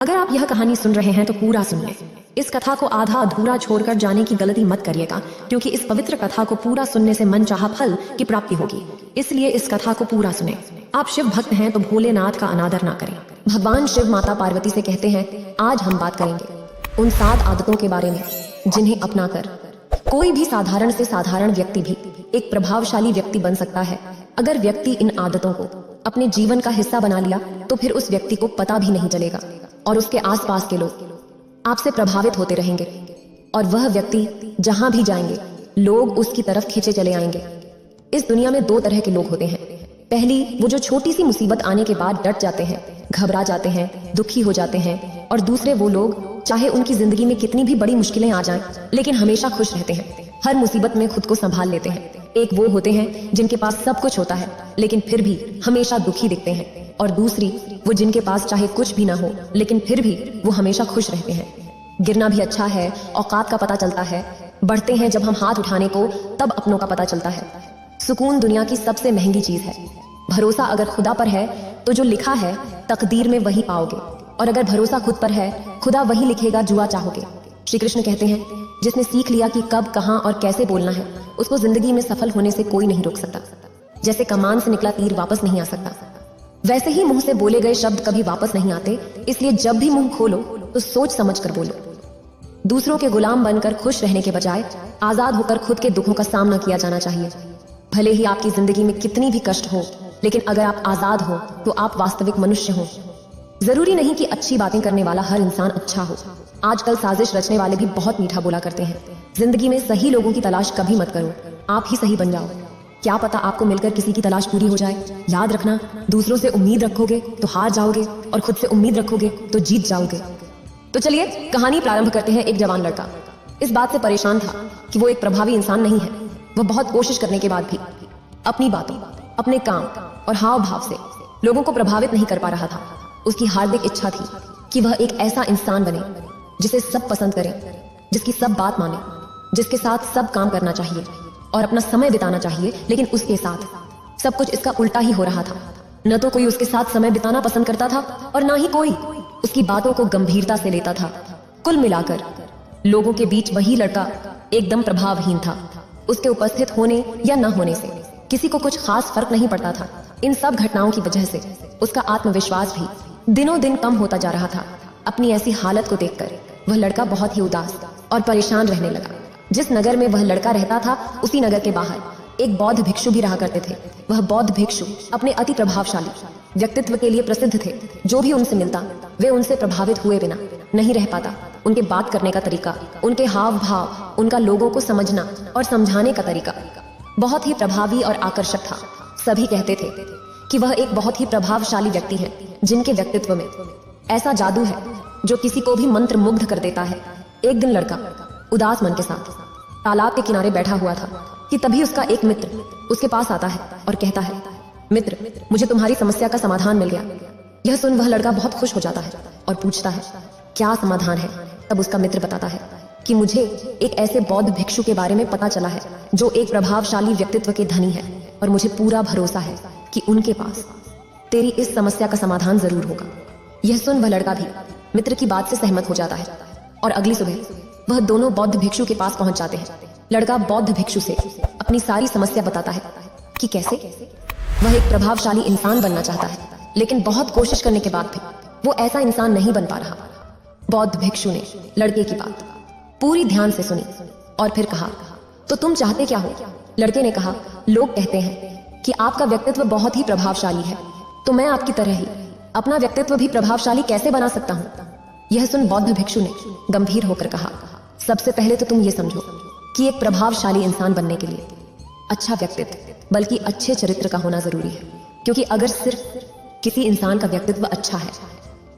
अगर आप यह कहानी सुन रहे हैं तो पूरा सुन लें। इस कथा को आधा अधूरा छोड़कर जाने की गलती मत करिएगा, क्योंकि इस पवित्र कथा को पूरा सुनने से मनचाहा फल की प्राप्ति होगी। इसलिए इस कथा को पूरा सुने। आप शिव भक्त हैं तो भोलेनाथ का अनादर ना करें। भगवान शिव माता पार्वती से कहते हैं, आज हम बात करेंगे उन 7 आदतों के बारे में जिन्हें अपनाकर कोई भी साधारण से साधारण व्यक्ति भी एक प्रभावशाली व्यक्ति बन सकता है। अगर व्यक्ति इन आदतों को अपने जीवन का हिस्सा बना लिया तो फिर उस व्यक्ति को पता भी नहीं चलेगा और उसके आसपास के लोग आपसे प्रभावित होते रहेंगे और वह व्यक्ति जहां भी जाएंगे लोग उसकी तरफ खींचे चले आएंगे। इस दुनिया में 2 तरह के लोग होते हैं। पहली, वो जो छोटी सी मुसीबत आने के बाद डट जाते हैं, घबरा जाते हैं, दुखी हो जाते हैं। और दूसरे वो लोग चाहे उनकी जिंदगी में कितनी भी बड़ी मुश्किलें आ जाएं, लेकिन हमेशा खुश रहते हैं, हर मुसीबत में खुद को संभाल लेते हैं। एक वो होते हैं जिनके पास सब कुछ होता है लेकिन फिर भी हमेशा दुखी दिखते हैं। और दूसरी वो जिनके पास चाहे कुछ भी ना हो लेकिन फिर भी वो हमेशा खुश रहते हैं। गिरना भी अच्छा है, औकात का पता चलता है। बढ़ते हैं जब हम हाथ उठाने को, तब अपनों का पता चलता है। सुकून दुनिया की सबसे महंगी चीज है। भरोसा अगर खुदा पर है तो जो लिखा है तकदीर में वही पाओगे, और अगर भरोसा खुद पर है, खुदा वही लिखेगा जो चाहोगे। श्री कृष्ण कहते हैं, जिसने सीख लिया कि कब, कहां और कैसे बोलना है, उसको जिंदगी में सफल होने से कोई नहीं रोक सकता। जैसे कमान से निकला तीर वापस नहीं आ सकता, वैसे ही मुंह से बोले गए शब्द कभी वापस नहीं आते। इसलिए जब भी मुंह खोलो तो सोच समझ कर बोलो। दूसरों के गुलाम बनकर खुश रहने के बजाय आजाद होकर खुद के दुखों का सामना किया जाना चाहिए। भले ही आपकी जिंदगी में कितनी भी कष्ट हो, लेकिन अगर आप आजाद हो तो आप वास्तविक मनुष्य हो। जरूरी नहीं कि अच्छी बातें करने वाला हर इंसान अच्छा हो। आजकल साजिश रचने वाले भी बहुत मीठा बोला करते हैं। जिंदगी में सही लोगों की तलाश कभी मत करो, आप ही सही बन जाओ। क्या पता आपको मिलकर किसी की तलाश पूरी हो जाए। याद रखना, दूसरों से उम्मीद रखोगे तो हार जाओगे और खुद से उम्मीद रखोगे तो जीत जाओगे। तो चलिए कहानी प्रारंभ करते हैं। एक जवान लड़का इस बात से परेशान था कि वो एक प्रभावी इंसान नहीं है। वह बहुत कोशिश करने के बाद भी अपनी बातों, अपने काम और हाव भाव से लोगों को प्रभावित नहीं कर पा रहा था। उसकी हार्दिक इच्छा थी कि वह एक ऐसा इंसान बने जिसे सब पसंद करें, जिसकी सब बात माने, जिसके साथ सब काम करना चाहिए और अपना समय बिताना चाहिए। लेकिन उसके साथ सब कुछ इसका उल्टा ही हो रहा था। न तो कोई उसके साथ समय बिताना पसंद करता था और ना ही कोई उसकी बातों को गंभीरता से लेता था। कुल मिलाकर लोगों के बीच वही लड़का एकदम प्रभावहीन था। उसके उपस्थित होने या न होने से किसी को कुछ खास फर्क नहीं पड़ता था। इन सब घटनाओं की वजह से उसका आत्मविश्वास भी दिनों दिन कम होता जा रहा था। अपनी ऐसी हालत को देखकर वह लड़का बहुत ही उदास और परेशान रहने लगा। जिस नगर में वह लड़का रहता था, उसी नगर के बाहर एक बौद्ध भिक्षु भी रहा करते थे। वह बौद्ध भिक्षु अपने अति प्रभावशाली व्यक्तित्व के लिए प्रसिद्ध थे। जो भी उनसे मिलता वे उनसे प्रभावित हुए बिना नहीं रह पाता। उनके बात करने का तरीका, उनके हाव भाव, उनका लोगों को समझना और समझाने का तरीका बहुत ही प्रभावी और आकर्षक था। सभी कहते थे कि वह एक बहुत ही प्रभावशाली व्यक्ति है, जिनके व्यक्तित्व में ऐसा जादू है जो किसी को भी मंत्र मुग्ध कर देता है। एक दिन लड़का उदास मन के साथ तालाब के किनारे बैठा हुआ था कि तभी उसका एक मित्र उसके पास आता है और कहता है, मित्र, मुझे तुम्हारी समस्या का समाधान मिल गया। यह सुन वह लड़का बहुत खुश हो जाता है और पूछता है, क्या समाधान है? तब उसका मित्र बताता है कि मुझे एक ऐसे बौद्ध भिक्षु के बारे में पता चला है जो एक प्रभावशाली व्यक्तित्व के धनी है, और मुझे पूरा भरोसा है कि उनके पास तेरी इस समस्या का समाधान जरूर होगा। यह सुन वह लड़का भी मित्र की बात से सहमत हो जाता है और अगली सुबह वह दोनों बौद्ध भिक्षु के पास पहुंच जाते हैं। लड़का बौद्ध भिक्षु से अपनी सारी समस्या बताता है कि कैसे वह एक प्रभावशाली इंसान बनना चाहता है, लेकिन बहुत कोशिश करने के बाद भी वो ऐसा इंसान नहीं बन पा रहा। बौद्ध भिक्षु ने लड़के की बात पूरी ध्यान से सुनी और फिर कहा, तो तुम चाहते क्या हो? लड़के ने कहा, लोग कहते हैं कि आपका व्यक्तित्व बहुत ही प्रभावशाली है, तो मैं आपकी तरह ही अपना व्यक्तित्व भी प्रभावशाली कैसे बना सकता हूँ? यह सुन बौद्ध भिक्षु ने गंभीर होकर कहा, सबसे पहले तो तुम ये समझो कि एक प्रभावशाली इंसान बनने के लिए अच्छा व्यक्तित्व बल्कि अच्छे चरित्र का होना जरूरी है। क्योंकि अगर सिर्फ किसी इंसान का व्यक्तित्व अच्छा है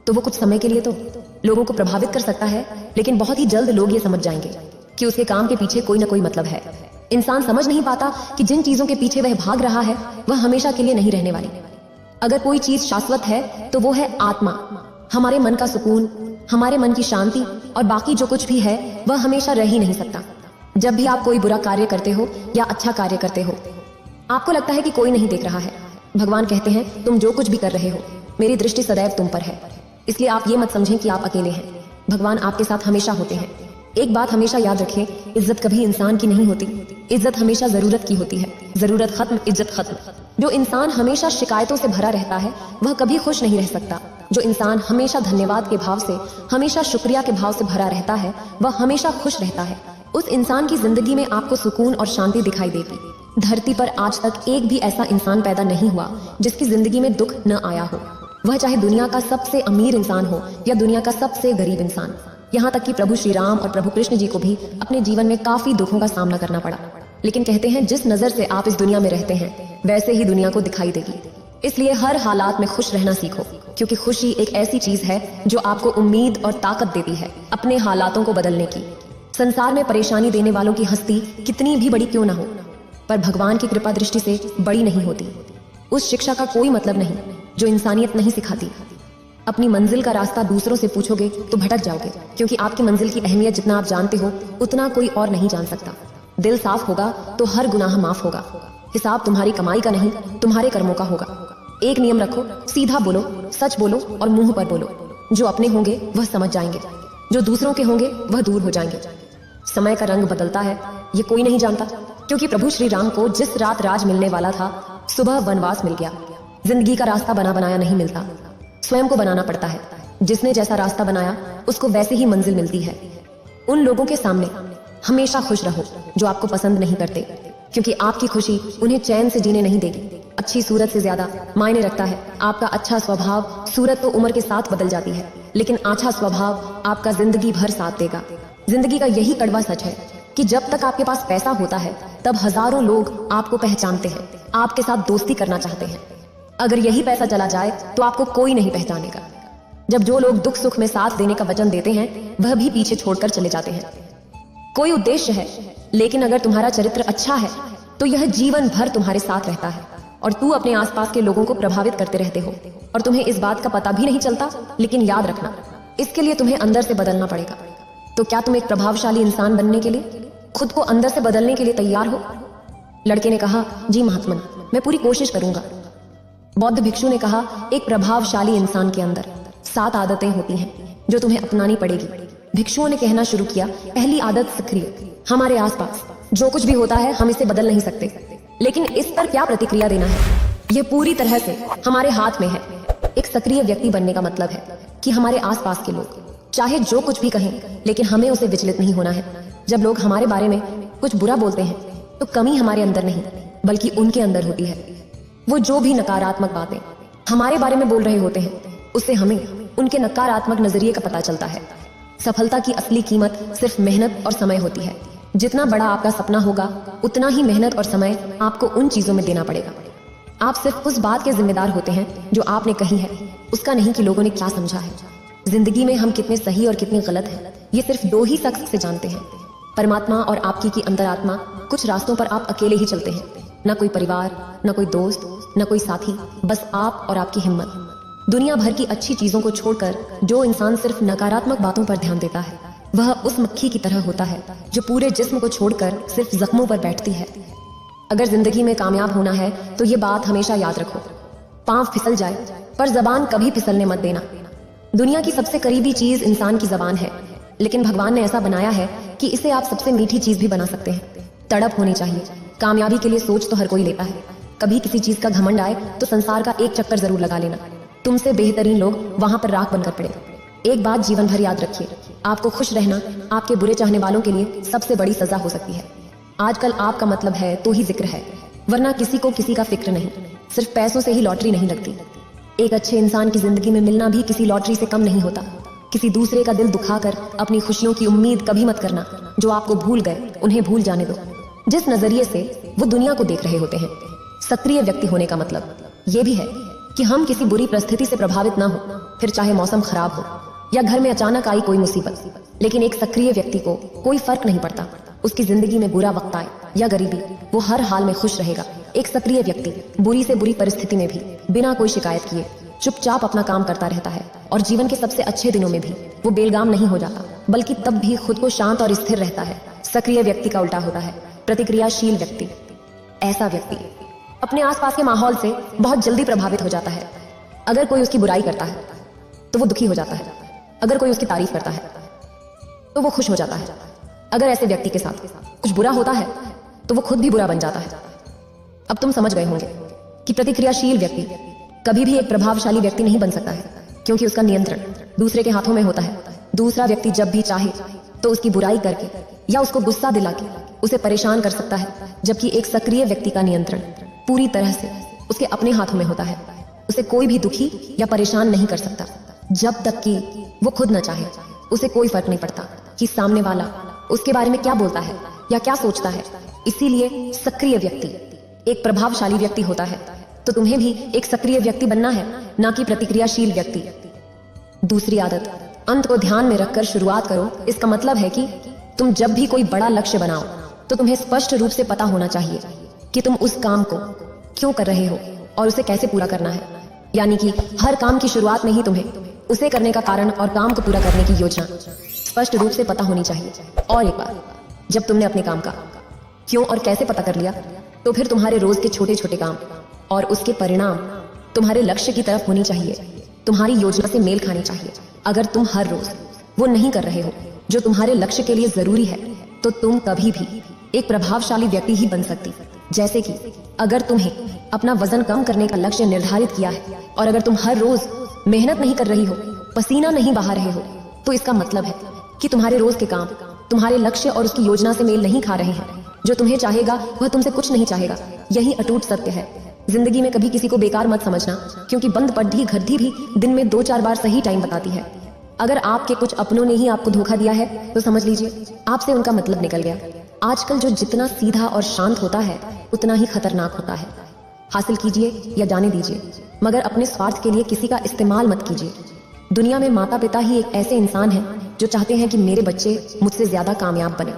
तो वो कुछ समय के लिए तो लोगों को प्रभावित कर सकता है, लेकिन बहुत ही जल्द लोग ये समझ जाएंगे कि उसके काम के पीछे कोई ना कोई मतलब है। इंसान समझ नहीं पाता कि जिन चीजों के पीछे वह भाग रहा है वह हमेशा के लिए नहीं रहने वाली। अगर कोई चीज शाश्वत है तो वो है आत्मा, हमारे मन का सुकून, हमारे मन की शांति, और बाकी जो कुछ भी है वह हमेशा रह ही नहीं सकता। जब भी आप कोई बुरा कार्य करते हो या अच्छा कार्य करते हो, आपको लगता है कि कोई नहीं देख रहा है। भगवान कहते हैं, तुम जो कुछ भी कर रहे हो मेरी दृष्टि सदैव तुम पर है। इसलिए आप ये मत समझें कि आप अकेले हैं। भगवान आपके साथ हमेशा होते हैं। एक बात हमेशा याद रखें, इज्जत कभी इंसान की नहीं होती, इज्जत हमेशा जरूरत की होती है। जरूरत खत्म, इज्जत खत्म। जो इंसान हमेशा शिकायतों से भरा रहता है वह कभी खुश नहीं रह सकता। जो इंसान हमेशा धन्यवाद के भाव से, हमेशा शुक्रिया के भाव से भरा रहता है वह हमेशा खुश रहता है। उस इंसान की जिंदगी में आपको सुकून और शांति दिखाई देगी। धरती पर आज तक एक भी ऐसा इंसान पैदा नहीं हुआ जिसकी जिंदगी में दुख न आया हो, वह चाहे दुनिया का सबसे अमीर इंसान हो या दुनिया का सबसे गरीब इंसान। यहाँ तक कि प्रभु श्री राम और प्रभु कृष्ण जी को भी अपने जीवन में काफी दुखों का सामना करना पड़ा। लेकिन कहते हैं जिस नजर से आप इस दुनिया में रहते हैं वैसे ही दुनिया को दिखाई देगी। इसलिए हर हालात में खुश रहना सीखो, क्योंकि खुशी एक ऐसी चीज है जो आपको उम्मीद और ताकत देती है अपने हालातों को बदलने की। संसार में परेशानी देने वालों की हस्ती कितनी भी बड़ी क्यों ना हो, पर भगवान की कृपा दृष्टि से बड़ी नहीं होती। उस शिक्षा का कोई मतलब नहीं जो इंसानियत नहीं सिखाती। अपनी मंजिल का रास्ता दूसरों से पूछोगे तो भटक जाओगे, क्योंकि आपकी मंजिल की अहमियत जितना आप जानते हो उतना कोई और नहीं जान सकता। दिल साफ होगा तो हर गुनाह माफ होगा। हिसाब तुम्हारी कमाई का नहीं, तुम्हारे कर्मों का होगा। एक नियम रखो, सीधा बोलो, सच बोलो और मुंह पर बोलो। जो अपने होंगे वह समझ जाएंगे, जो दूसरों के होंगे वह दूर हो जाएंगे। समय का रंग बदलता है ये कोई नहीं जानता, क्योंकि प्रभु श्री राम को जिस रात राज मिलने वाला था सुबह वनवास मिल गया। जिंदगी का रास्ता बना बनाया नहीं मिलता, स्वयं को बनाना पड़ता है। जिसने जैसा रास्ता बनाया उसको वैसे ही मंजिल मिलती है। उन लोगों के सामने हमेशा खुश रहो जो आपको पसंद नहीं करते, क्योंकि आपकी खुशी उन्हें चैन से जीने नहीं देगी। अच्छी सूरत से ज्यादा मायने रखता है आपका अच्छा स्वभाव। सूरत तो उम्र के साथ बदल जाती है, लेकिन अच्छा स्वभाव आपका जिंदगी भर साथ देगा। जिंदगी का यही कड़वा सच है कि जब तक आपके पास पैसा होता है तब हजारों लोग आपको पहचानते हैं, आपके साथ दोस्ती करना चाहते हैं। अगर यही पैसा चला जाए तो आपको कोई नहीं पहचानेगा। जब जो लोग दुख सुख में साथ देने का वचन देते हैं वह भी पीछे छोड़कर चले जाते हैं। कोई उद्देश्य है, लेकिन अगर तुम्हारा चरित्र अच्छा है तो यह जीवन भर तुम्हारे साथ रहता है और तू अपने आसपास के लोगों को प्रभावित करते रहते हो और तुम्हें इस बात का पता भी नहीं चलता। लेकिन याद रखना, इसके लिए तुम्हें अंदर से बदलना पड़ेगा। तो क्या तुम एक प्रभावशाली इंसान बनने के लिए खुद को अंदर से बदलने के लिए तैयार हो? लड़के ने कहा, जी महात्मन, मैं पूरी कोशिश करूंगा। बौद्ध भिक्षु ने कहा, एक प्रभावशाली इंसान के अंदर 7 आदतें होती हैं जो तुम्हें अपनानी पड़ेगी। भिक्षुओं ने कहना शुरू किया, पहली आदत सक्रिय। हमारे आसपास जो कुछ भी होता है हम इसे बदल नहीं सकते, लेकिन इस पर क्या प्रतिक्रिया देना है यह पूरी तरह से हमारे हाथ में है। एक सक्रिय व्यक्ति बनने का मतलब है कि हमारे आसपास के लोग चाहे जो कुछ भी कहें, लेकिन हमें उसे विचलित नहीं होना है। जब लोग हमारे बारे में कुछ बुरा बोलते हैं तो कमी हमारे अंदर नहीं बल्कि उनके अंदर होती है। वो जो भी नकारात्मक बातें हमारे बारे में बोल रहे होते हैं उससे हमें उनके नकारात्मक नजरिए का पता चलता है। सफलता की असली कीमत सिर्फ मेहनत और समय होती है। जितना बड़ा आपका सपना होगा उतना ही मेहनत और समय आपको उन चीजों में देना पड़ेगा। आप सिर्फ उस बात के जिम्मेदार होते हैं जो आपने कही है, उसका नहीं कि लोगों ने क्या समझा है। जिंदगी में हम कितने सही और कितने गलत हैं ये सिर्फ 2 ही शख्स से जानते हैं, परमात्मा और आपकी की अंतरात्मा। कुछ रास्तों पर आप अकेले ही चलते हैं, न कोई परिवार, न कोई दोस्त, न कोई साथी, बस आप और आपकी हिम्मत। दुनिया भर की अच्छी चीजों को छोड़कर जो इंसान सिर्फ नकारात्मक बातों पर ध्यान देता है वह उस मक्खी की तरह होता है जो पूरे जिस्म को छोड़कर सिर्फ जख्मों पर बैठती है। अगर जिंदगी में कामयाब होना है तो ये बात हमेशा याद रखो, पांव फिसल जाए पर जबान कभी फिसलने मत देना। दुनिया की सबसे करीबी चीज इंसान की जबान है, लेकिन भगवान ने ऐसा बनाया है कि इसे आप सबसे मीठी चीज भी बना सकते हैं। तड़प होनी चाहिए। कामयाबी के लिए सोच तो हर कोई लेता है, कभी किसी चीज का घमंड आए तो संसार का एक चक्कर जरूर लगा लेना। तुमसे बेहतरीन लोग वहां पर राख बनकर पड़े। एक बात जीवन भर याद रखिए, आपको खुश रहना आपके बुरे चाहने वालों के लिए सबसे बड़ी सजा हो सकती है। आजकल आपका मतलब है तो ही जिक्र है, वरना किसी को किसी का फिक्र नहीं। सिर्फ पैसों से ही लॉटरी नहीं लगती। एक अच्छे इंसान की जिंदगी में मिलना भी किसी लॉटरी से कम नहीं होता। किसी दूसरे का दिल दुखाकर अपनी खुशियों की उम्मीद कभी मत करना। जो आपको भूल गए उन्हें भूल जाने दो। जिस नजरिए से वो दुनिया को देख रहे होते हैं। सक्रिय व्यक्ति होने का मतलब ये भी है कि हम किसी बुरी परिस्थिति से प्रभावित ना हो, फिर चाहे मौसम खराब हो या घर में अचानक आई कोई मुसीबत। लेकिन एक सक्रिय व्यक्ति को कोई फर्क नहीं पड़ता, उसकी जिंदगी में बुरा वक्त आए या गरीबी, वो हर हाल में खुश रहेगा। एक सक्रिय व्यक्ति बुरी से बुरी परिस्थिति में भी बिना कोई शिकायत किए चुपचाप अपना काम करता रहता है और जीवन के सबसे अच्छे दिनों में भी वो बेलगाम नहीं हो जाता, बल्कि तब भी खुद को शांत और स्थिर रहता है। सक्रिय व्यक्ति का उल्टा होता है प्रतिक्रियाशील व्यक्ति। ऐसा व्यक्ति अपने आसपास के माहौल से बहुत जल्दी प्रभावित हो जाता है। अगर कोई उसकी बुराई करता है तो वो दुखी हो जाता है। अगर कोई उसकी तारीफ करता है तो वो खुश हो जाता है। अगर ऐसे व्यक्ति के साथ कुछ बुरा होता है तो वो खुद भी बुरा बन जाता है। अब तुम समझ गए होंगे कि प्रतिक्रियाशील व्यक्ति कभी भी एक प्रभावशाली व्यक्ति नहीं बन सकता है, क्योंकि उसका नियंत्रण दूसरे के हाथों में होता है। दूसरा व्यक्ति जब भी चाहे तो उसकी बुराई करके या उसको गुस्सा दिला के उसे परेशान कर सकता है, जबकि एक सक्रिय व्यक्ति का नियंत्रण पूरी तरह से उसके अपने हाथों में होता है। उसे कोई भी दुखी या परेशान नहीं कर सकता जब तक कि वो खुद न चाहे। उसे कोई फर्क नहीं पड़ता कि सामने वाला उसके बारे में क्या बोलता है या क्या सोचता है। इसीलिए सक्रिय व्यक्ति एक प्रभावशाली व्यक्ति होता है। तो तुम्हें भी एक सक्रिय व्यक्ति बनना है, ना कि प्रतिक्रियाशील व्यक्ति। दूसरी आदत, अंत को ध्यान में रखकर शुरुआत करो। इसका मतलब है कि तुम जब भी कोई बड़ा लक्ष्य बनाओ तो तुम्हें स्पष्ट रूप से पता होना चाहिए कि तुम उस काम को क्यों कर रहे हो और उसे कैसे पूरा करना है। यानी कि हर काम की शुरुआत में ही तुम्हें उसे करने का कारण और काम को पूरा करने की योजना स्पष्ट रूप से पता होनी चाहिए। और एक बार जब तुमने अपने काम का क्यों और कैसे पता कर लिया, तो फिर तुम्हारे रोज के छोटे छोटे काम और उसके परिणाम तुम्हारे लक्ष्य की तरफ होनी चाहिए, तुम्हारी योजना से मेल खानी चाहिए। अगर तुम हर रोज वो नहीं कर रहे हो जो तुम्हारे लक्ष्य के लिए जरूरी है, तो तुम कभी भी एक प्रभावशाली व्यक्ति ही बन सकती। जैसे कि अगर तुम्हें अपना वजन कम करने का लक्ष्य निर्धारित किया है और अगर तुम हर रोज मेहनत नहीं कर रही हो, पसीना नहीं बहा रहे हो, तो इसका मतलब है कि तुम्हारे रोज के काम तुम्हारे लक्ष्य और उसकी योजना से मेल नहीं खा रहे हैं। जो तुम्हें चाहेगा वह तुमसे कुछ नहीं चाहेगा। यही अटूट सत्य है। जिंदगी में कभी किसी को बेकार मत समझना, क्योंकि बंद पड्ढी घड्ढी भी दिन में 2-4 बार सही टाइम बताती है। अगर आपके कुछ अपनों ने ही आपको धोखा दिया है तो समझ लीजिए आपसे उनका मतलब निकल गया। आजकल जो जितना सीधा और शांत होता है उतना ही खतरनाक होता है। हासिल कीजिए या जाने दीजिए, मगर अपने स्वार्थ के लिए किसी का इस्तेमाल मत कीजिए। दुनिया में माता पिता ही एक ऐसे इंसान हैं जो चाहते हैं कि मेरे बच्चे मुझसे ज्यादा कामयाब बने,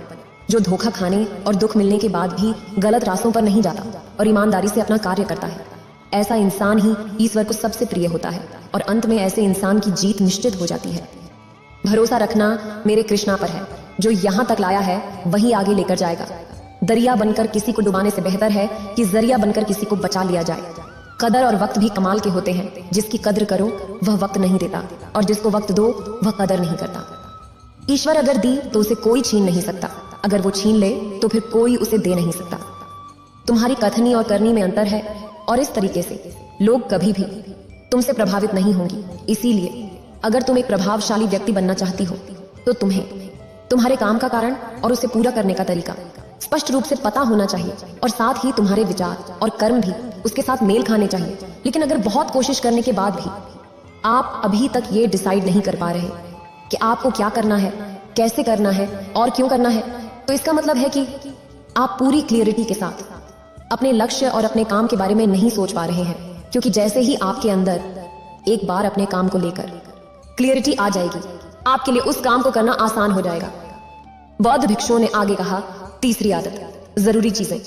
जो धोखा खाने और दुख मिलने के बाद भी गलत रास्तों पर नहीं जाता और ईमानदारी से अपना कार्य करता है। ऐसा इंसान ही ईश्वर को सबसे प्रिय होता है और अंत में ऐसे इंसान की जीत निश्चित हो जाती है। भरोसा रखना मेरे कृष्णा पर है। जो यहाँ तक लाया है वही आगे लेकर जाएगा। दरिया बनकर किसी को डुबाने से बेहतर है कि जरिया बनकर किसी को बचा लिया जाए। कदर और वक्त भी कमाल के होते हैं। जिसकी कद्र करो वह वक्त नहीं देता, और जिसको वक्त दो वह कदर नहीं करता। ईश्वर अगर दी तो उसे कोई छीन नहीं सकता, अगर वो छीन ले तो फिर कोई उसे दे नहीं सकता। तुम्हारी कथनी और करनी में अंतर है, और इस तरीके से लोग कभी भी तुमसे प्रभावित नहीं होंगी। इसीलिए अगर तुम एक प्रभावशाली व्यक्ति बनना चाहती हो तो तुम्हें तुम्हारे काम का कारण और उसे पूरा करने का तरीका स्पष्ट रूप से पता होना चाहिए, और साथ ही तुम्हारे विचार और कर्म भी उसके साथ मेल खाने चाहिए। लेकिन अगर बहुत कोशिश करने के बाद भी आप अभी तक ये डिसाइड नहीं कर पा रहे कि आपको क्या करना है, कैसे करना है और क्यों करना है, तो इसका मतलब है कि आप पूरी क्लियरिटी के साथ अपने लक्ष्य और अपने काम के बारे में नहीं सोच पा रहे हैं। क्योंकि जैसे ही आपके अंदर एक बार अपने काम को लेकर क्लियरिटी आ जाएगी, आपके लिए उस काम को करना आसान हो जाएगा। बौद्ध भिक्षुओं ने आगे कहा, तीसरी आदत, जरूरी चीजें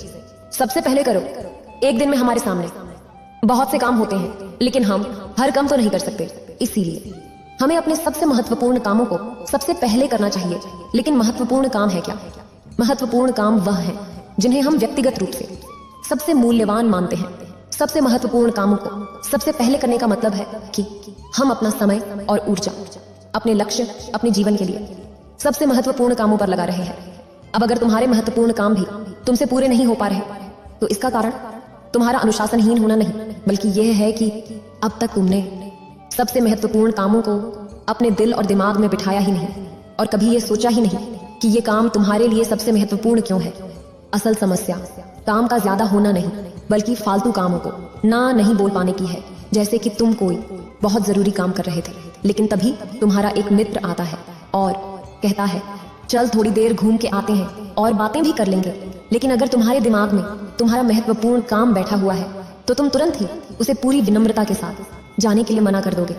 सबसे पहले करो। एक दिन में हमारे सामने बहुत से काम होते हैं, लेकिन हम हर काम तो नहीं कर सकते। इसीलिए हमें अपने सबसे महत्वपूर्ण कामों को सबसे पहले करना चाहिए। लेकिन महत्वपूर्ण काम है क्या? महत्वपूर्ण काम वह है जिन्हें हम व्यक्तिगत रूप से सबसे मूल्यवान मानते हैं। सबसे महत्वपूर्ण कामों को सबसे पहले करने का मतलब है कि हम अपना समय और ऊर्जा अपने लक्ष्य, अपने जीवन के लिए सबसे महत्वपूर्ण कामों पर लगा रहे हैं। अब अगर तुम्हारे महत्वपूर्ण काम भी तुमसे पूरे नहीं हो पा रहे, तो इसका कारण तुम्हारा अनुशासनहीन होना नहीं, बल्कि यह है कि अब तक तुमने सबसे महत्वपूर्ण कामों को अपने दिल और दिमाग में बिठाया ही नहीं, और कभी ये सोचा ही नहीं कि ये काम तुम्हारे लिए सबसे महत्वपूर्ण क्यों है। असल समस्या काम का ज्यादा होना नहीं, बल्कि फालतू कामों को ना नहीं बोल पाने की है। जैसे कि तुम कोई बहुत जरूरी काम कर रहे थे, लेकिन तभी तुम्हारा एक मित्र आता है और कहता है, चल थोड़ी देर घूम के आते हैं और बातें भी कर लेंगे। लेकिन अगर तुम्हारे दिमाग में तुम्हारा महत्वपूर्ण काम बैठा हुआ है, तो तुम तुरंत ही उसे पूरी विनम्रता के साथ जाने के लिए मना कर दोगे।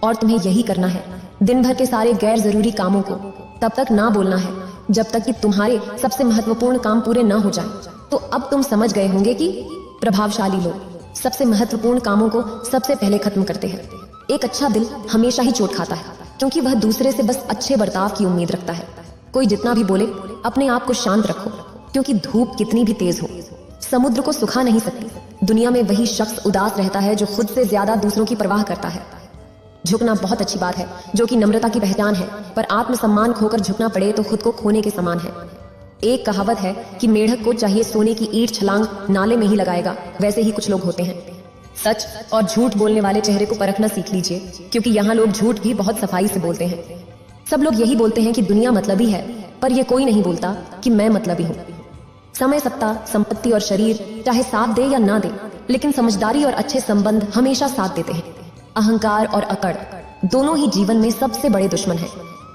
और तुम्हें यही करना है। दिन भर के सारे गैर जरूरी कामों को तब तक ना बोलना है जब तक कि तुम्हारे सबसे महत्वपूर्ण काम पूरे ना हो जाएं। तो अब तुम समझ गए होंगे कि प्रभावशाली लोग सबसे महत्वपूर्ण कामों को सबसे पहले खत्म करते हैं। एक अच्छा दिल हमेशा ही चोट खाता है, क्योंकि वह दूसरे से बस अच्छे बर्ताव की उम्मीद रखता है। कोई जितना भी बोले, अपने आप को शांत रखो, क्योंकि धूप कितनी भी तेज हो समुद्र को सुखा नहीं सकती। दुनिया में वही शख्स उदास रहता है जो खुद से ज्यादा दूसरों की परवाह करता है। झुकना बहुत अच्छी बात है, जो कि नम्रता की पहचान है, पर आत्मसम्मान खोकर झुकना पड़े तो खुद को खोने के समान है। एक कहावत है कि मेढक को चाहिए सोने की ईंट छलांग नाले में ही लगाएगा, वैसे ही कुछ लोग होते हैं। सच और झूठ बोलने वाले चेहरे को परखना सीख लीजिए, क्योंकि यहाँ लोग झूठ भी बहुत सफाई से बोलते हैं। सब लोग यही बोलते हैं कि दुनिया मतलबी है, पर यह कोई नहीं बोलता कि मैं मतलबी हूँ। समय, सत्ता, संपत्ति और शरीर चाहे साथ दे या ना दे, लेकिन समझदारी और अच्छे संबंध हमेशा साथ देते हैं। अहंकार और अकड़ दोनों ही जीवन में सबसे बड़े दुश्मन हैं,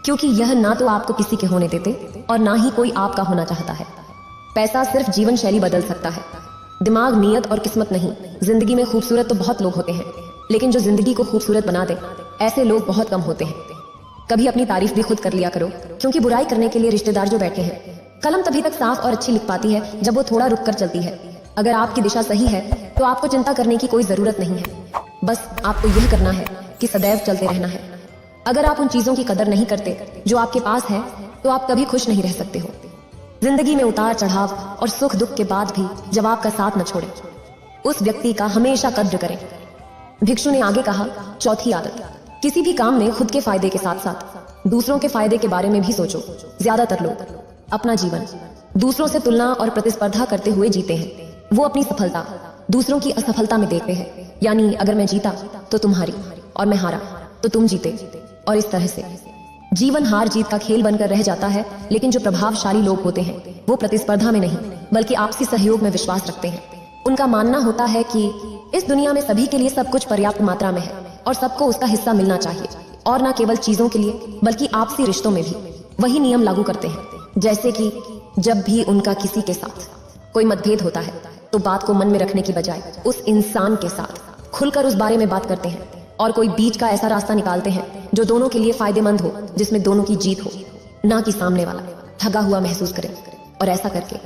क्योंकि यह ना तो आपको किसी के होने देते और ना ही कोई आपका होना चाहता है। पैसा सिर्फ जीवन शैली बदल सकता है, दिमाग, नियत और किस्मत नहीं। जिंदगी में खूबसूरत तो बहुत लोग होते हैं, लेकिन जो जिंदगी को खूबसूरत बना दे, ऐसे लोग बहुत कम होते हैं। कभी अपनी तारीफ भी खुद कर लिया करो, क्योंकि बुराई करने के लिए रिश्तेदार जो बैठे हैं। कलम तभी तक साफ और अच्छी लिख पाती है जब वो थोड़ा रुक कर चलती है। अगर आपकी दिशा सही है तो आपको चिंता करने की कोई जरूरत नहीं है। बस आपको यह करना है कि सदैव चलते रहना है। अगर आप उन चीजों की कदर नहीं करते जो आपके पास है, तो आप कभी खुश नहीं रह सकते हो। जिंदगी में उतार चढ़ाव और सुख दुख के बाद भी जब आपका साथ न छोड़े, उस व्यक्ति का हमेशा कद्र करें। भिक्षु ने आगे कहा, चौथी आदत, किसी भी काम में खुद के फायदे के साथ साथ दूसरों के फायदे के बारे में भी सोचो। ज्यादातर लोग अपना जीवन दूसरों से तुलना और प्रतिस्पर्धा करते हुए जीते हैं। वो अपनी सफलता दूसरों की असफलता में देखते हैं, यानी अगर मैं जीता तो तुम्हारी, और मैं हारा तो तुम जीते, और इस तरह से जीवन हार जीत का खेल बनकर रह जाता है। लेकिन जो प्रभावशाली लोग होते हैं वो प्रतिस्पर्धा में नहीं, बल्कि आपसी सहयोग में विश्वास रखते हैं। उनका मानना होता है कि इस दुनिया में सभी के लिए सब कुछ पर्याप्त मात्रा में है और सबको उसका हिस्सा मिलना चाहिए, और न केवल चीजों के लिए बल्कि आपसी रिश्तों में भी वही नियम लागू करते हैं। जैसे कि जब भी उनका किसी के साथ कोई मतभेद होता है, तो बात को मन में रखने की बजाय उस इंसान के साथ खुलकर उस बारे में बात करते हैं, और कोई बीच का ऐसा रास्ता निकालते हैं जो दोनों के लिए फायदेमंद हो, जिसमें दोनों की जीत हो, ना कि सामने वाला ठगा हुआ महसूस करे। और ऐसा करके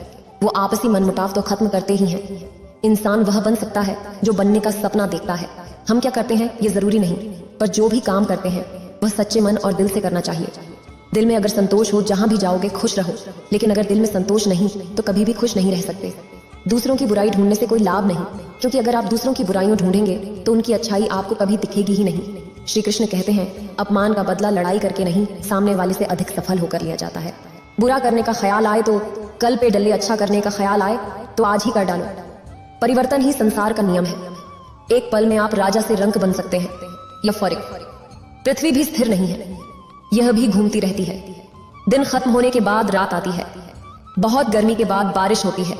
वो आपसी मनमुटाव तो खत्म करते ही हैं। इंसान वह बन सकता है जो बनने का सपना देखता है। हम क्या करते हैं ये जरूरी नहीं, पर जो भी काम करते हैं वह सच्चे मन और दिल से करना चाहिए। दिल में अगर संतोष हो, जहां भी जाओगे खुश रहो, लेकिन अगर दिल में संतोष नहीं तो कभी भी खुश नहीं रह सकते। दूसरों की बुराई ढूंढने से कोई लाभ नहीं, क्योंकि अगर आप दूसरों की बुराइयों ढूंढेंगे तो उनकी अच्छाई आपको कभी दिखेगी ही नहीं। श्री कृष्ण कहते हैं, अपमान का बदला लड़ाई करके नहीं, सामने वाले से अधिक सफल होकर लिया जाता है। बुरा करने का ख्याल आए तो कल पे डले, अच्छा करने का ख्याल आए तो आज ही कर डालो। परिवर्तन ही संसार का नियम है। एक पल में आप राजा से रंक बन सकते हैं, यह फर्क। पृथ्वी भी स्थिर नहीं है, यह भी घूमती रहती है। दिन खत्म होने के बाद रात आती है, बहुत गर्मी के बाद बारिश होती है।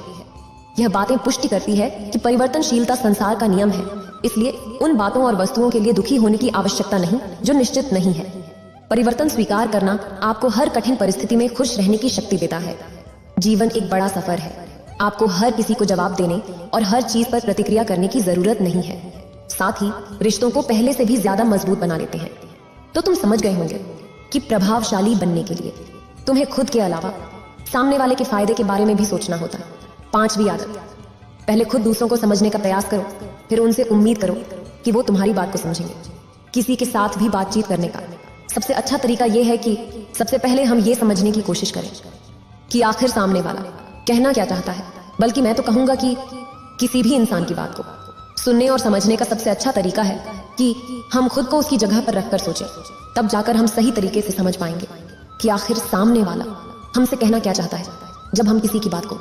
यह बातें पुष्टि करती है कि परिवर्तनशीलता संसार का नियम है। इसलिए उन बातों और वस्तुओं के लिए दुखी होने की आवश्यकता नहीं जो निश्चित नहीं है। परिवर्तन स्वीकार करना आपको हर कठिन परिस्थिति में खुश रहने की शक्ति देता है। जीवन एक बड़ा सफर है, आपको हर किसी को जवाब देने और हर चीज पर प्रतिक्रिया करने की जरूरत नहीं है। साथ ही रिश्तों को पहले से भी ज्यादा मजबूत बना लेते हैं। तो तुम समझ गए होंगे कि प्रभावशाली बनने के लिए तुम्हें खुद के अलावा सामने वाले के फायदे के बारे में भी सोचना होता है। पांचवी आदत, पहले खुद दूसरों को समझने का प्रयास करो, फिर उनसे उम्मीद करो कि वो तुम्हारी बात को समझेंगे। किसी के साथ भी बातचीत करने का सबसे अच्छा तरीका यह है कि सबसे पहले हम ये समझने की कोशिश करें कि आखिर सामने वाला कहना क्या चाहता है। बल्कि मैं तो कहूंगा कि किसी भी इंसान की बात को सुनने और समझने का सबसे अच्छा तरीका है कि हम खुद को उसकी जगह पर रखकर सोचें। तब जाकर हम सही तरीके से समझ पाएंगे कि आखिर सामने वाला हमसे कहना क्या चाहता है। जब हम किसी की बात को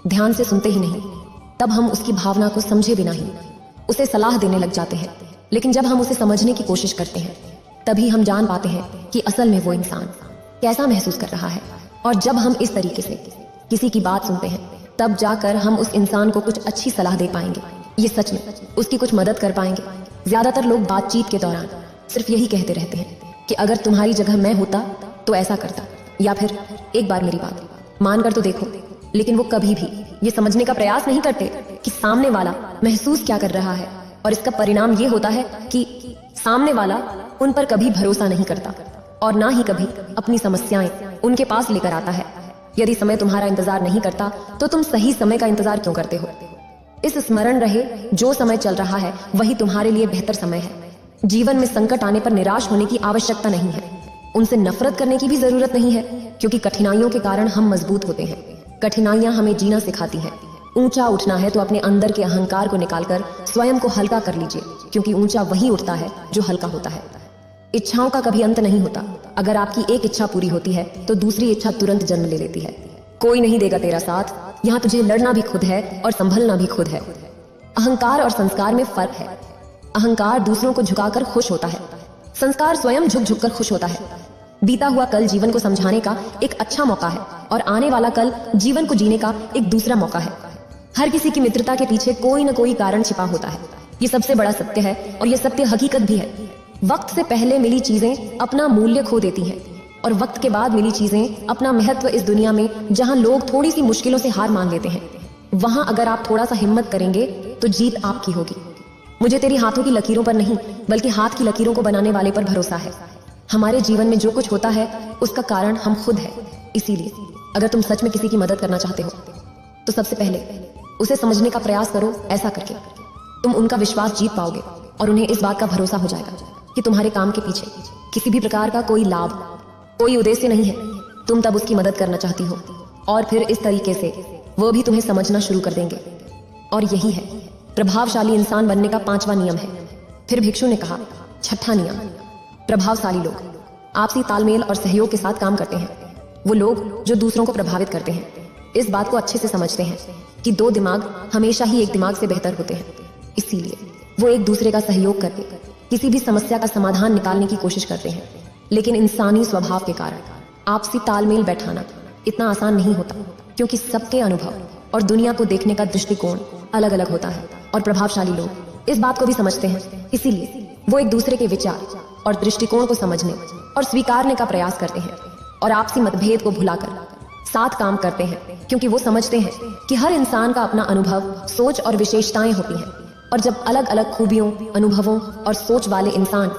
ध्यान से सुनते ही नहीं, तब हम उसकी भावना को समझे बिना ही उसे सलाह देने लग जाते हैं। लेकिन जब हम उसे समझने की कोशिश करते हैं, तभी हम जान पाते हैं कि असल में वो इंसान कैसा महसूस कर रहा है। और जब हम इस तरीके से किसी की बात सुनते हैं, तब जाकर हम उस इंसान को कुछ अच्छी सलाह दे पाएंगे। ये सच में उसकी कुछ मदद कर पाएंगे। ज्यादातर लोग बातचीत के दौरान सिर्फ यही कहते रहते हैं कि अगर तुम्हारी जगह मैं होता तो ऐसा करता, या फिर एक बार मेरी बात मान कर तो देखो। लेकिन वो कभी भी ये समझने का प्रयास नहीं करते कि सामने वाला महसूस क्या कर रहा है। और इसका परिणाम ये होता है कि सामने वाला उन पर कभी भरोसा नहीं करता और ना ही कभी अपनी समस्याएं उनके पास लेकर आता है। यदि समय तुम्हारा इंतजार नहीं करता तो तुम सही समय का इंतजार क्यों करते हो। इस स्मरण रहे, जो समय चल रहा है वही तुम्हारे लिए बेहतर समय है। जीवन में संकट आने पर निराश होने की आवश्यकता नहीं है, उनसे नफरत करने की भी जरूरत नहीं है, क्योंकि कठिनाइयों के कारण हम मजबूत होते हैं। कठिनाइयां हमें जीना सिखाती हैं। ऊंचा उठना है तो अपने अंदर के अहंकार को निकालकर स्वयं को हल्का कर लीजिए, क्योंकि ऊंचा वही उठता है जो हल्का होता है। इच्छाओं का कभी अंत नहीं होता। अगर आपकी एक इच्छा पूरी होती है तो दूसरी इच्छा तुरंत जन्म ले लेती है। कोई नहीं देगा तेरा साथ, यहाँ तुझे लड़ना भी खुद है और संभलना भी खुद है। अहंकार और संस्कार में फर्क है। अहंकार दूसरों को झुकाकर खुश होता है, संस्कार स्वयं झुक झुक कर खुश होता है। बीता हुआ कल जीवन को समझाने का एक अच्छा मौका है और आने वाला कल जीवन को जीने का एक दूसरा मौका है। हर किसी की मित्रता के पीछे कोई न कोई कारण छिपा होता है। ये सबसे बड़ा सत्य है और ये सत्य हकीकत भी है। वक्त से पहले मिली चीजें अपना मूल्य खो देती हैं और वक्त के बाद मिली चीजें अपना महत्व इस दुनिया में जहां लोग थोड़ी सी मुश्किलों से हार मान लेते हैं, वहां अगर आप थोड़ा सा हिम्मत करेंगे तो जीत आपकी होगी। मुझे तेरी हाथों की लकीरों पर नहीं बल्कि हाथ की लकीरों को बनाने वाले पर भरोसा है। हमारे जीवन में जो कुछ होता है उसका कारण हम खुद है। इसीलिए अगर तुम सच में किसी की मदद करना चाहते हो तो सबसे पहले उसे समझने का प्रयास करो। ऐसा करके तुम उनका विश्वास जीत पाओगे और उन्हें इस बात का भरोसा हो जाएगा कि तुम्हारे काम के पीछे किसी भी प्रकार का कोई लाभ, कोई उद्देश्य नहीं है। तुम तब उसकी मदद करना चाहती हो और फिर इस तरीके से वो भी तुम्हें समझना शुरू कर देंगे। और यही है प्रभावशाली इंसान बनने का 5वां नियम है। फिर भिक्षु ने कहा, 6ठा नियम, प्रभावशाली लोग आपसी तालमेल और सहयोग के साथ काम करते हैं। वो लोग जो दूसरों को प्रभावित करते हैं इस बात को अच्छे से समझते हैं कि 2 दिमाग हमेशा ही एक दिमाग से बेहतर होते हैं। इसीलिए वो एक दूसरे का सहयोग करके किसी भी समस्या का समाधान निकालने की कोशिश करते हैं। लेकिन इंसानी स्वभाव के कारण आपसी तालमेल बैठाना इतना आसान नहीं होता, क्योंकि सबके अनुभव और दुनिया को देखने का दृष्टिकोण अलग अलग होता है और प्रभावशाली लोग इस बात को भी समझते हैं। इसीलिए वो एक दूसरे के विचार और दृष्टिकोण को समझने और स्वीकारने का प्रयास करते हैं और आपसी मतभेद को भुलाकर साथ काम करते हैं, क्योंकि वो समझते हैं कि हर इंसान का अपना अनुभव, सोच और विशेषताएं होती हैं। और जब अलग अलग खूबियों, अनुभवों और सोच वाले इंसान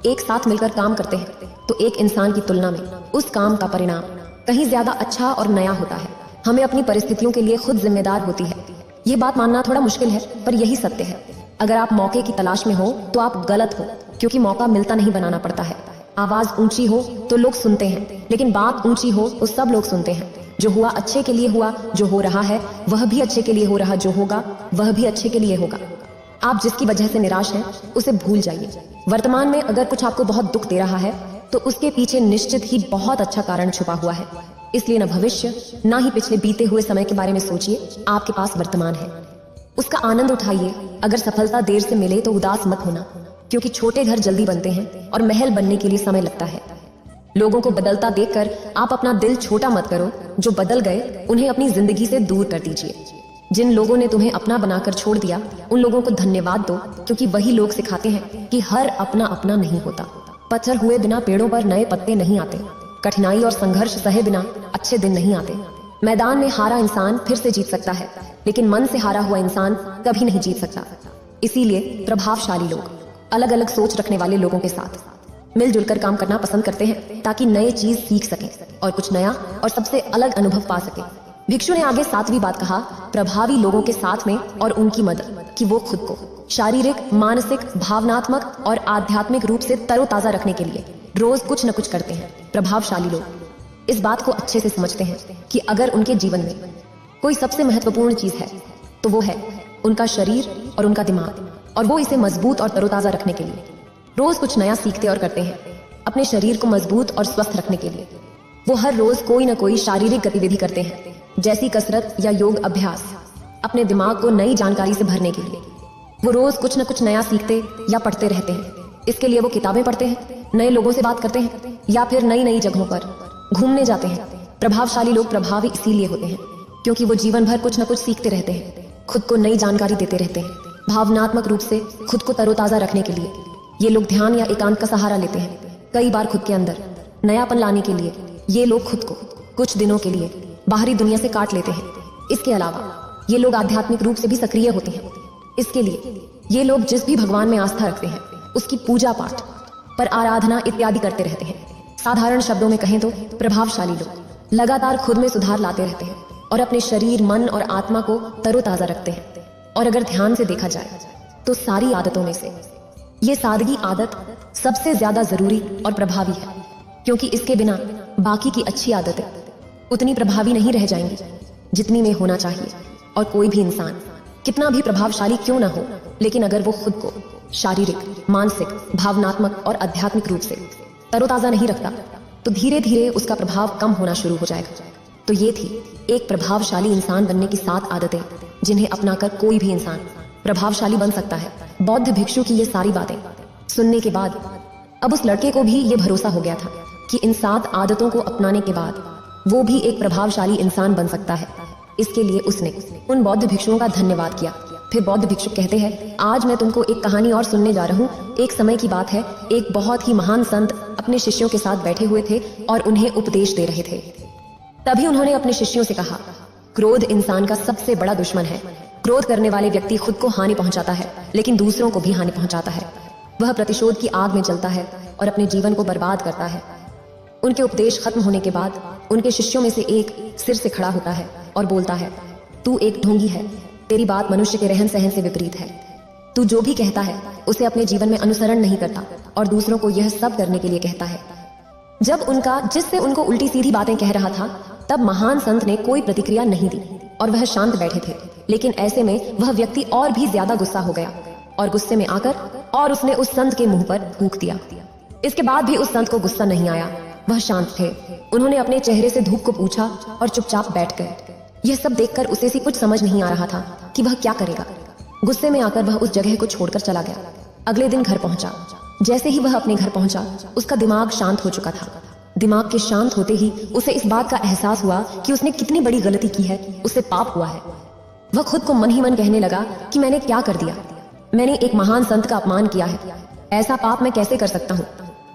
एक साथ मिलकर काम करते हैं तो एक इंसान की तुलना में उस काम का परिणाम कहीं ज्यादा अच्छा और नया होता है। हमें अपनी परिस्थितियों के लिए खुद जिम्मेदार होती है। ये बात मानना थोड़ा मुश्किल है पर यही सत्य है। अगर आप मौके की तलाश में हो तो आप गलत हो, क्योंकि मौका मिलता नहीं, बनाना पड़ता है। आवाज ऊंची हो तो लोग सुनते हैं, लेकिन बात ऊंची हो तो सब लोग सुनते हैं। जो हुआ अच्छे के लिए हुआ, जो हो रहा है वह भी अच्छे के लिए हो रहा, जो होगा वह भी अच्छे के लिए होगा। आप जिसकी वजह से निराश हैं उसे भूल जाइए। वर्तमान में अगर कुछ आपको बहुत दुख दे रहा है तो उसके पीछे निश्चित ही बहुत अच्छा कारण छुपा हुआ है। इसलिए न भविष्य ना ही पिछले बीते हुए समय के बारे में सोचिए। आपके पास वर्तमान है, उसका आनंद उठाइए। अगर सफलता देर से मिले तो उदास मत होना, क्योंकि छोटे घर जल्दी बनते हैं और महल बनने के लिए समय लगता है। लोगों को बदलता देखकर आप अपना दिल छोटा मत करो। जो बदल गए उन्हें अपनी जिंदगी से दूर कर दीजिए। जिन लोगों ने तुम्हें अपना बनाकर छोड़ दिया उन लोगों को धन्यवाद दो, क्योंकि वही लोग सिखाते हैं कि हर अपना अपना नहीं होता। पत्थर हुए बिना पेड़ों पर नए पत्ते नहीं आते। कठिनाई और संघर्ष सहे बिना अच्छे दिन नहीं आते। मैदान में हारा इंसान फिर से जीत सकता है, लेकिन मन से हारा हुआ इंसान कभी नहीं जीत सकता। इसीलिए प्रभावशाली लोग अलग अलग सोच रखने वाले लोगों के साथ मिलजुल कर काम करना पसंद करते हैं, ताकि नए चीज सीख सकें और कुछ नया और सबसे अलग अनुभव पा सकें। भिक्षु ने आगे 7वीं बात कहा, प्रभावी लोगों के साथ में और उनकी मदद, कि वो खुद को शारीरिक, मानसिक, भावनात्मक और आध्यात्मिक रूप से तरोताजा रखने के लिए रोज कुछ न कुछ करते हैं। प्रभावशाली लोग इस बात को अच्छे से समझते हैं कि अगर उनके जीवन में कोई सबसे महत्वपूर्ण चीज है तो वो है उनका शरीर और उनका दिमाग, और वो इसे मजबूत और तरोताजा रखने के लिए रोज कुछ नया सीखते और करते हैं। अपने शरीर को मजबूत और स्वस्थ रखने के लिए वो हर रोज कोई न कोई शारीरिक गतिविधि करते हैं, जैसी कसरत या योग अभ्यास। अपने दिमाग को नई जानकारी से भरने के लिए वो रोज कुछ न कुछ नया सीखते या पढ़ते रहते हैं। इसके लिए वो किताबें पढ़ते हैं, नए लोगों से बात करते हैं या फिर नई नई जगहों पर घूमने जाते हैं। प्रभावशाली लोग प्रभावी इसीलिए होते हैं क्योंकि वो जीवन भर कुछ न कुछ सीखते रहते हैं, खुद को नई जानकारी देते रहते हैं। भावनात्मक रूप से खुद को तरोताजा रखने के लिए ये लोग ध्यान या एकांत का सहारा लेते हैं। कई बार खुद के अंदर नयापन लाने के लिए ये लोग खुद को कुछ दिनों के लिए बाहरी दुनिया से काट लेते हैं। इसके अलावा ये लोग आध्यात्मिक रूप से भी सक्रिय होते हैं। इसके लिए ये लोग जिस भी भगवान में आस्था रखते हैं उसकी पूजा पाठ पर आराधना इत्यादि करते रहते हैं। साधारण शब्दों में कहें तो प्रभावशाली लोग लगातार खुद में सुधार लाते रहते हैं और अपने शरीर, मन और आत्मा को तरोताजा रखते हैं। और अगर ध्यान से देखा जाए तो सारी आदतों में से ये सादगी आदत सबसे ज्यादा जरूरी और प्रभावी है, क्योंकि इसके बिना बाकी की अच्छी आदतें उतनी प्रभावी नहीं रह जाएंगी जितनी में होना चाहिए। और कोई भी इंसान कितना भी प्रभावशाली क्यों ना हो, लेकिन अगर वो खुद को शारीरिक, मानसिक, भावनात्मक और आध्यात्मिक रूप से तरोताजा नहीं रखता तो धीरे धीरे उसका प्रभाव कम होना शुरू हो जाएगा। तो ये थी एक प्रभावशाली इंसान बनने की 7 आदतें जिन्हें अपनाकर कोई भी इंसान प्रभावशाली बन सकता है। बौद्ध भिक्षु की ये सारी बातें सुनने के बाद अब उस लड़के को भी ये भरोसा हो गया था कि इन 7 आदतों को अपनाने के बाद वो भी एक प्रभावशाली इंसान बन सकता है। इसके लिए उसने उन बौद्ध भिक्षुओं का धन्यवाद किया। फिर बौद्ध भिक्षु कहते हैं, आज मैं तुमको एक कहानी और सुनने जा रहा हूँ। एक समय की बात है, एक बहुत ही महान संत अपने शिष्यों के साथ बैठे हुए थे और उन्हें उपदेश दे रहे थे। तभी उन्होंने अपने शिष्यों से कहा, क्रोध इंसान का सबसे बड़ा दुश्मन है। क्रोध करने वाले व्यक्ति खुद को हानि पहुंचाता है, लेकिन दूसरों को भी हानि पहुंचाता है। वह प्रतिशोध की आग में जलता है और अपने जीवन को बर्बाद करता है। उनके उपदेश खत्म होने के बाद उनके शिष्यों में से एक सिर से खड़ा होता है और बोलता है, तू एक ढोंगी है, तेरी बात मनुष्य के रहन सहन से विपरीत है। तू जो भी कहता है उसे अपने जीवन में अनुसरण नहीं करता और दूसरों को यह सब करने के लिए कहता है। जब उनका जिससे उनको उल्टी सीधी बातें कह रहा था, तब महान संत ने कोई प्रतिक्रिया नहीं दी और वह शांत बैठे थे। लेकिन ऐसे में वह व्यक्ति और भी ज्यादा गुस्सा हो गया और गुस्से में आकर और उसने उस संत के मुंह पर थूक दिया। इसके बाद भी उस संत को गुस्सा नहीं आया, वह शांत थे। उन्होंने अपने चेहरे से धूप को पूछा और चुपचाप बैठ गए। यह सब देखकर उसे सी कुछ समझ नहीं आ रहा था कि वह क्या करेगा। गुस्से में आकर वह उस जगह को छोड़कर चला गया। अगले दिन घर पहुंचा। जैसे ही वह अपने घर पहुंचा, उसका दिमाग शांत हो चुका था। दिमाग के शांत होते ही उसे इस बात का एहसास हुआ कि उसने कितनी बड़ी गलती की है, उससे पाप हुआ है। वह खुद को मन ही मन कहने लगा कि मैंने क्या कर दिया, मैंने एक महान संत का अपमान किया है, ऐसा पाप मैं कैसे कर सकता हूँ,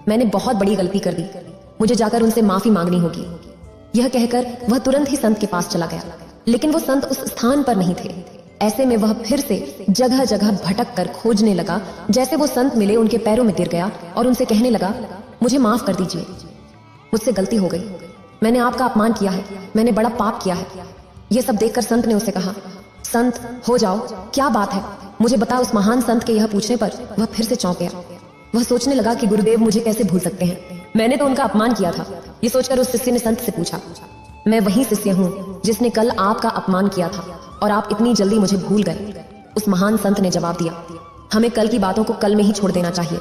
मैंने बहुत बड़ी गलती कर दी, मुझे जाकर उनसे माफी मांगनी होगी। यह कहकर वह तुरंत ही संत के पास चला गया, लेकिन वो संत उस स्थान पर नहीं थे। ऐसे में वह फिर से जगह जगह भटक कर खोजने लगा। जैसे वो संत मिले, उनके पैरों में गिर गया और उनसे कहने लगा, मुझे माफ कर दीजिए, मुझसे गलती हो गई, मैंने आपका अपमान किया है, मैंने बड़ा पाप किया है। यह सब देखकर संत ने उसे कहा, संत हो जाओ, क्या बात है, मुझे बता। उस महान संत के यह पूछने पर वह फिर से चौंक गया। वह सोचने लगा कि गुरुदेव मुझे कैसे भूल सकते हैं, मैंने तो उनका अपमान किया था। ये सोचकर उस शिष्य ने संत से पूछा, मैं वही शिष्य हूँ जिसने कल आपका अपमान किया था और आप इतनी जल्दी मुझे भूल गए। उस महान संत ने जवाब दिया, हमें कल की बातों को कल में ही छोड़ देना चाहिए।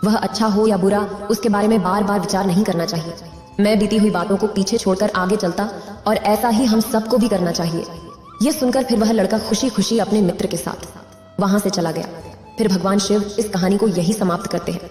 वह अच्छा हो या बुरा, उसके बारे में बार बार विचार नहीं करना चाहिए। मैं बीती हुई बातों को पीछे छोड़कर आगे चलता और ऐसा ही हम सबको भी करना चाहिए। यह सुनकर फिर वह लड़का खुशी खुशी अपने मित्र के साथ वहां से चला गया। फिर भगवान शिव इस कहानी को यही समाप्त करते हैं।